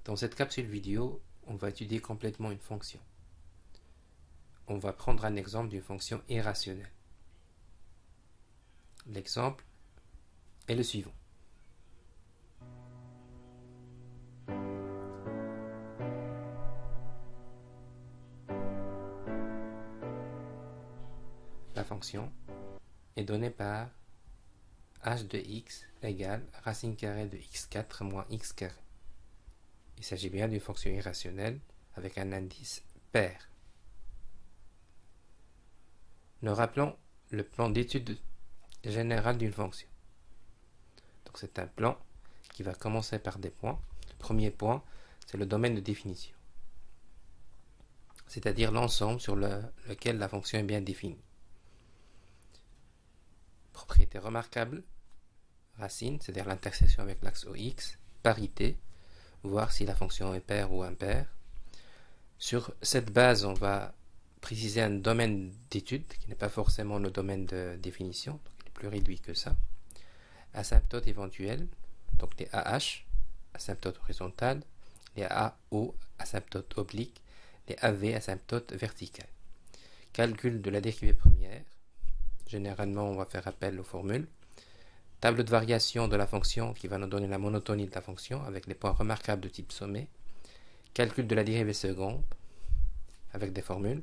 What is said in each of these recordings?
Dans cette capsule vidéo, on va étudier complètement une fonction. On va prendre un exemple d'une fonction irrationnelle. L'exemple est le suivant. La fonction est donnée par h de x égale racine carrée de x4 moins x carré. Il s'agit bien d'une fonction irrationnelle avec un indice pair. Nous rappelons le plan d'étude générale d'une fonction. Donc c'est un plan qui va commencer par des points. Le premier point, c'est le domaine de définition, c'est-à-dire l'ensemble sur lequel la fonction est bien définie. Propriété remarquable, racine, c'est-à-dire l'intersection avec l'axe OX, parité, voir si la fonction est paire ou impaire. Sur cette base, on va préciser un domaine d'étude qui n'est pas forcément le domaine de définition, donc il est plus réduit que ça. Asymptotes éventuels, donc les AH, asymptote horizontale, les AO, asymptote oblique, les AV, asymptote verticale. Calcul de la dérivée première, généralement on va faire appel aux formules. Tableau de variation de la fonction qui va nous donner la monotonie de la fonction avec les points remarquables de type sommet. Calcul de la dérivée seconde avec des formules.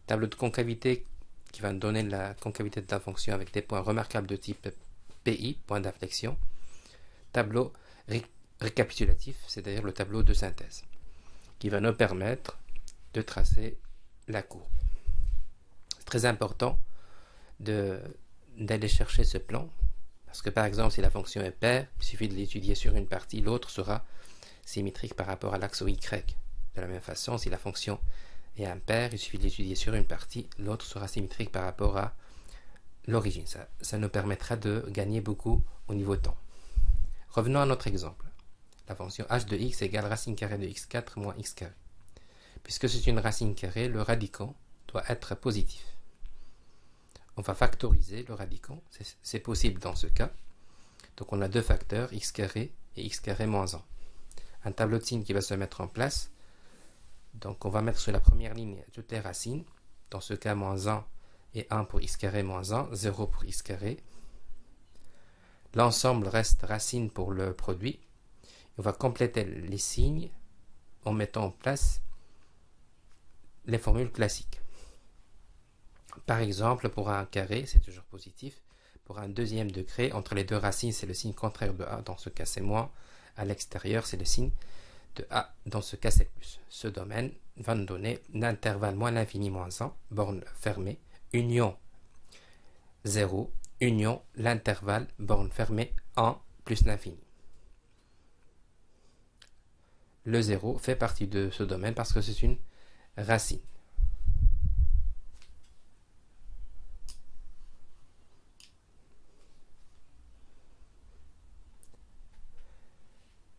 Tableau de concavité qui va nous donner la concavité de la fonction avec des points remarquables de type PI, point d'inflexion. Tableau récapitulatif, c'est-à-dire le tableau de synthèse, qui va nous permettre de tracer la courbe. C'est très important d'aller chercher ce plan, parce que par exemple, si la fonction est paire, il suffit de l'étudier sur une partie, l'autre sera symétrique par rapport à l'axe Y. De la même façon, si la fonction est impaire, il suffit de l'étudier sur une partie, l'autre sera symétrique par rapport à l'origine. Ça nous permettra de gagner beaucoup au niveau temps. Revenons à notre exemple. La fonction h de x égale racine carrée de x4 moins x carré. Puisque c'est une racine carrée, le radicand doit être positif. On va factoriser le radicand, c'est possible dans ce cas. Donc on a deux facteurs, x carré et x carré moins 1. Un tableau de signes qui va se mettre en place. Donc on va mettre sur la première ligne toutes les racines. Dans ce cas, moins 1 et 1 pour x carré moins 1, 0 pour x carré. L'ensemble reste racine pour le produit. On va compléter les signes en mettant en place les formules classiques. Par exemple, pour un carré, c'est toujours positif. Pour un deuxième degré, entre les deux racines, c'est le signe contraire de A. Dans ce cas, c'est moins. À l'extérieur, c'est le signe de A. Dans ce cas, c'est plus. Ce domaine va nous donner l'intervalle moins l'infini moins 1, borne fermée, union 0, union l'intervalle, borne fermée 1 plus l'infini. Le 0 fait partie de ce domaine parce que c'est une racine.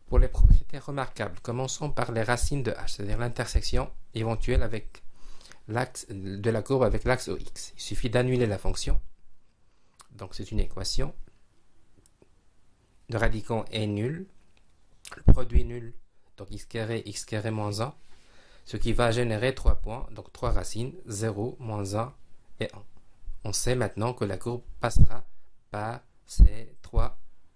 Pour les propriétés remarquables, commençons par les racines de h, c'est-à-dire l'intersection éventuelle avec l'axe de la courbe avec l'axe OX. Il suffit d'annuler la fonction. Donc c'est une équation. Le radicand est nul. Le produit est nul. Donc x carré moins 1. Ce qui va générer 3 points. Donc 3 racines. 0, moins 1 et 1. On sait maintenant que la courbe passera par ces 3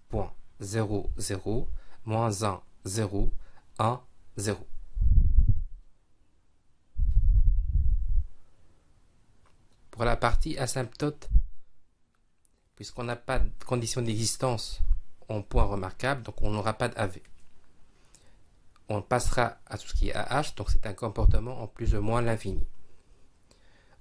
points. 0, 0. Moins 1, 0, 1, 0. Pour la partie asymptote, puisqu'on n'a pas de condition d'existence en point remarquable, donc on n'aura pas d'AV. On passera à tout ce qui est AH, donc c'est un comportement en plus ou moins l'infini.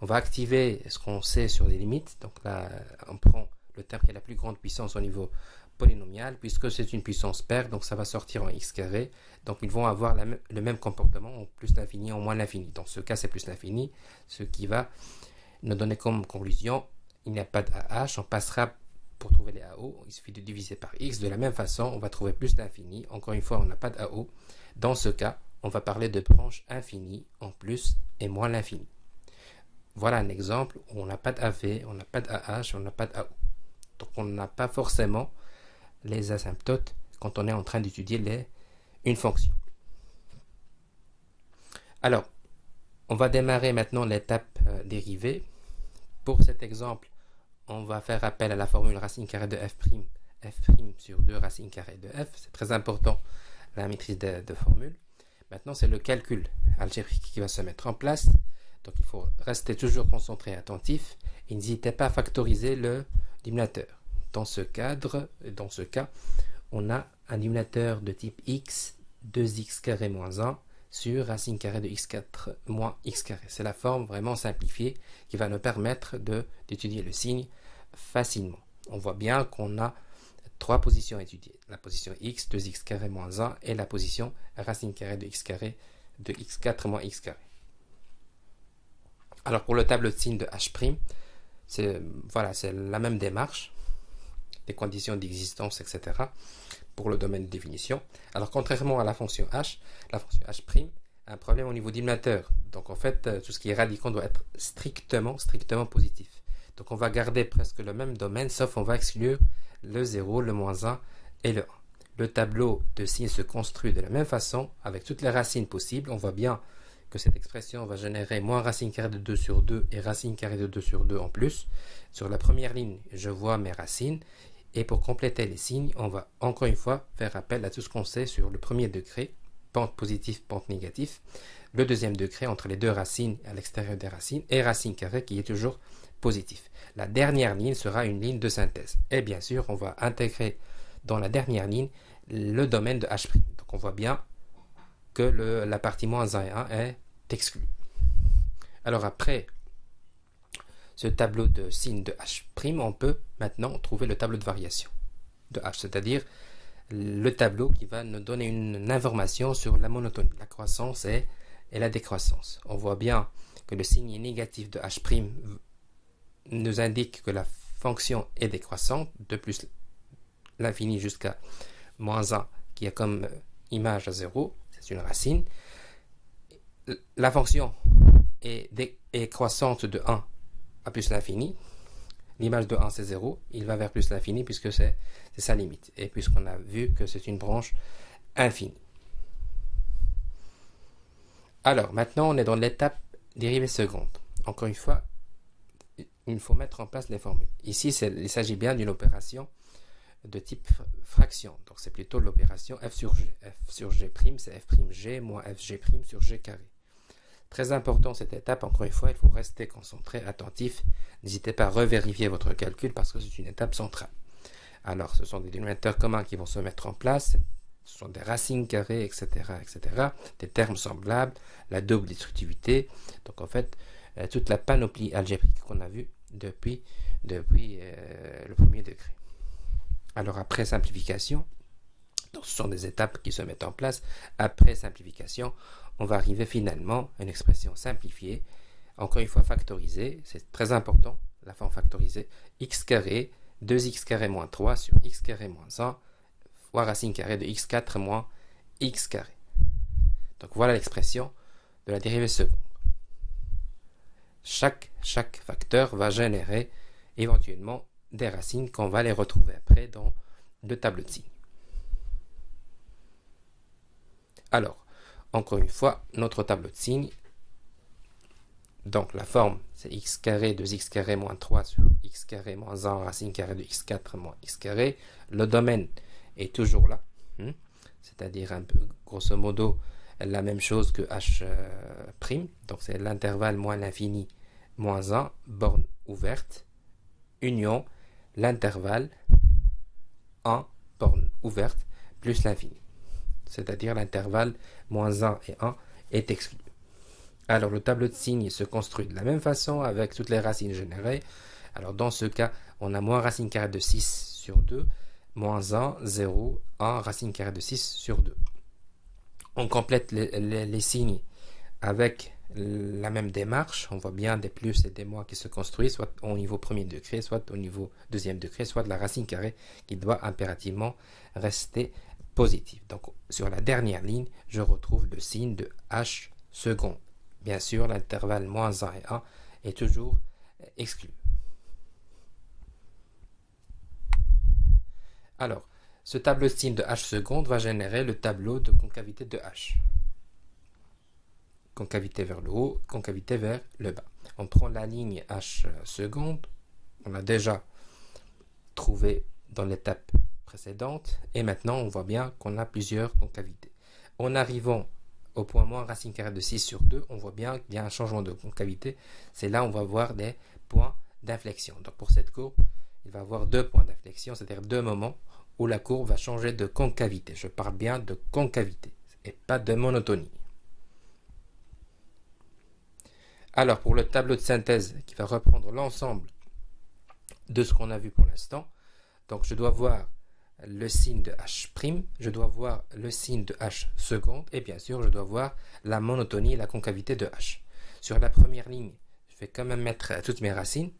On va activer ce qu'on sait sur les limites, donc là on prend le terme qui a la plus grande puissance au niveau polynomial, puisque c'est une puissance paire, donc ça va sortir en x carré, donc ils vont avoir le même comportement en plus l'infini, en moins l'infini. Dans ce cas, c'est plus l'infini, ce qui va nous donner comme conclusion, il n'y a pas d'AH, on passera pour trouver les AO, il suffit de diviser par x. De la même façon, on va trouver plus l'infini, encore une fois, on n'a pas d'AO. Dans ce cas, on va parler de branche infinie en plus et moins l'infini. Voilà un exemple où on n'a pas d'AV, on n'a pas d'AH, on n'a pas d'AO. Donc on n'a pas forcément les asymptotes quand on est en train d'étudier une fonction. Alors, on va démarrer maintenant l'étape dérivée. Pour cet exemple, on va faire appel à la formule racine carrée de f', f' sur 2 racine carrée de f. C'est très important, la maîtrise de formules. Maintenant, c'est le calcul algébrique qui va se mettre en place. Donc, il faut rester toujours concentré et attentif. Et n'hésitez pas à factoriser le dénominateur. Dans ce cadre, dans ce cas, on a un dénominateur de type x, 2x carré moins 1 sur racine carrée de x4 moins x carré. C'est la forme vraiment simplifiée qui va nous permettre d'étudier le signe facilement. On voit bien qu'on a trois positions à étudier. La position x, 2x carré moins 1 et la position racine carrée de x carré de x4 moins x carré. Alors pour le tableau de signe de h', c'est la même démarche, des conditions d'existence, etc. pour le domaine de définition. Alors contrairement à la fonction h, la fonction h' a un problème au niveau dénominateur. Donc en fait, tout ce qui est radicand doit être strictement positif. Donc on va garder presque le même domaine, sauf on va exclure le 0, le moins 1 et le 1. Le tableau de signes se construit de la même façon, avec toutes les racines possibles. On voit bien que cette expression va générer moins racine carrée de 2 sur 2 et racine carrée de 2 sur 2 en plus. Sur la première ligne, je vois mes racines. Et pour compléter les signes, on va encore une fois faire appel à tout ce qu'on sait sur le premier degré, pente positive, pente négative. Le deuxième degré entre les deux racines à l'extérieur des racines et racine carrée qui est toujours positif. La dernière ligne sera une ligne de synthèse. Et bien sûr, on va intégrer dans la dernière ligne le domaine de h'. Donc on voit bien que la partie moins 1 et 1 est exclue. Alors après ce tableau de signe de h', on peut maintenant trouver le tableau de variation de h, c'est-à-dire le tableau qui va nous donner une information sur la monotonie, la croissance et la décroissance. On voit bien que le signe négatif de h' nous indique que la fonction est décroissante, de plus l'infini jusqu'à moins 1 qui a comme image à 0, c'est une racine. La fonction est croissante de 1 à plus l'infini. L'image de 1 c'est 0, il va vers plus l'infini puisque c'est sa limite. Et puisqu'on a vu que c'est une branche infinie. Alors maintenant on est dans l'étape dérivée seconde. Encore une fois, il faut mettre en place les formules. Ici il s'agit bien d'une opération de type fraction. Donc c'est plutôt l'opération f sur g. F sur g', c'est f'g moins fg' sur g carré. Très important cette étape, encore une fois, il faut rester concentré, attentif. N'hésitez pas à revérifier votre calcul parce que c'est une étape centrale. Alors ce sont des dénominateurs communs qui vont se mettre en place. Ce sont des racines carrées, etc., etc. Des termes semblables, la double destructivité. Donc en fait, toute la panoplie algébrique qu'on a vue depuis le premier degré. Alors après simplification, donc ce sont des étapes qui se mettent en place. Après simplification, on va arriver finalement à une expression simplifiée, encore une fois factorisée, c'est très important, la forme factorisée, x carré, 2x carré moins 3 sur x carré moins 1, fois racine carrée de x4 moins x carré. Donc voilà l'expression de la dérivée seconde. Chaque facteur va générer éventuellement des racines qu'on va les retrouver après dans le tableau de signes. Alors, encore une fois, notre tableau de signes, donc la forme c'est x carré de x carré moins 3 sur x carré moins 1 racine carrée de x4 moins x carré. Le domaine est toujours là, c'est-à-dire un peu grosso modo la même chose que h', donc c'est l'intervalle moins l'infini moins 1, borne ouverte, union, l'intervalle 1, borne ouverte, plus l'infini. C'est-à-dire l'intervalle moins 1 et 1 est exclu. Alors le tableau de signes se construit de la même façon avec toutes les racines générées. Alors dans ce cas, on a moins racine carrée de 6 sur 2, moins 1, 0, 1, racine carrée de 6 sur 2. On complète les signes avec la même démarche. On voit bien des plus et des moins qui se construisent, soit au niveau premier degré, soit au niveau deuxième degré, soit de la racine carrée qui doit impérativement rester positive. Donc sur la dernière ligne, je retrouve le signe de h second. Bien sûr, l'intervalle moins 1 et 1 est toujours exclu. Alors, ce tableau de signe de h seconde va générer le tableau de concavité de h. concavité vers le haut, concavité vers le bas. On prend la ligne h seconde, on l'a déjà trouvé dans l'étape précédente, et maintenant on voit bien qu'on a plusieurs concavités. En arrivant au point moins racine carrée de 6 sur 2, on voit bien qu'il y a un changement de concavité. C'est là où on va voir des points d'inflexion. Donc pour cette courbe, il va y avoir 2 points d'inflexion, c'est-à-dire 2 moments où la courbe va changer de concavité. Je parle bien de concavité et pas de monotonie. Alors pour le tableau de synthèse qui va reprendre l'ensemble de ce qu'on a vu pour l'instant, donc je dois voir le signe de H', je dois voir le signe de H seconde, et bien sûr je dois voir la monotonie et la concavité de H. Sur la première ligne, je vais quand même mettre toutes mes racines.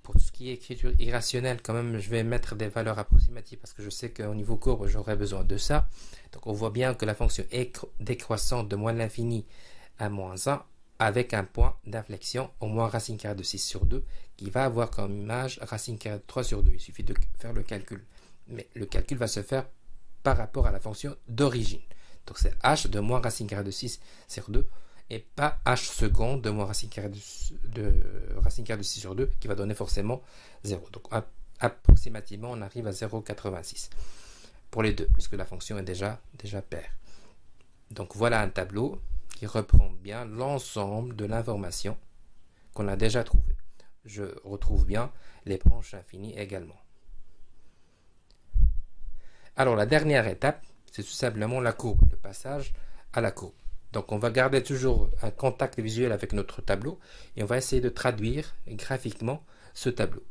Pour tout ce qui est écriture irrationnelle, quand même, je vais mettre des valeurs approximatives parce que je sais qu'au niveau courbe, j'aurai besoin de ça. Donc on voit bien que la fonction est décroissante de moins l'infini à moins 1 avec un point d'inflexion au moins racine carrée de 6 sur 2 qui va avoir comme image racine carrée de 3 sur 2. Il suffit de faire le calcul. Mais le calcul va se faire par rapport à la fonction d'origine. Donc c'est h de moins racine carrée de 6 sur 2 et pas h seconde de moins racine carrée racine carrée de 6 sur 2 qui va donner forcément 0. Donc approximativement on arrive à 0,86 pour les deux puisque la fonction est déjà paire. Donc voilà un tableau qui reprend bien l'ensemble de l'information qu'on a déjà trouvée. Je retrouve bien les branches infinies également. Alors la dernière étape, c'est tout simplement la courbe, le passage à la courbe. Donc on va garder toujours un contact visuel avec notre tableau et on va essayer de traduire graphiquement ce tableau.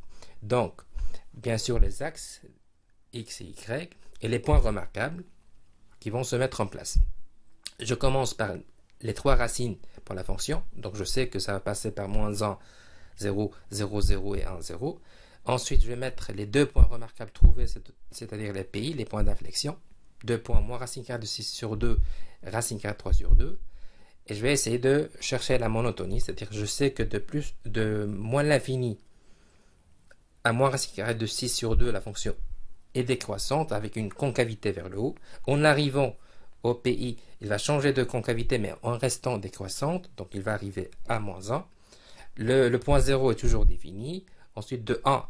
Donc, bien sûr les axes X et Y et les points remarquables qui vont se mettre en place. Je commence par les 3 racines pour la fonction, donc je sais que ça va passer par moins 1, 0, 0, 0 et 1, 0. Ensuite, je vais mettre les 2 points remarquables trouvés, c'est-à-dire les PI, les points d'inflexion. 2 points moins racine carrée de 6 sur 2, racine carrée de 3 sur 2. Et je vais essayer de chercher la monotonie, c'est-à-dire que je sais que de moins l'infini à moins racine carrée de 6 sur 2, la fonction est décroissante avec une concavité vers le haut. En arrivant au PI, il va changer de concavité mais en restant décroissante, donc il va arriver à moins 1. Le point 0 est toujours défini. Ensuite, de 1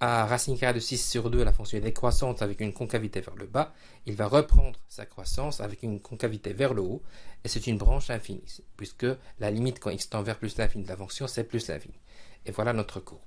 à racine carrée de 6 sur 2, la fonction est décroissante avec une concavité vers le bas. Il va reprendre sa croissance avec une concavité vers le haut. Et c'est une branche infinie, puisque la limite quand x tend vers plus l'infini de la fonction, c'est plus l'infini. Et voilà notre courbe.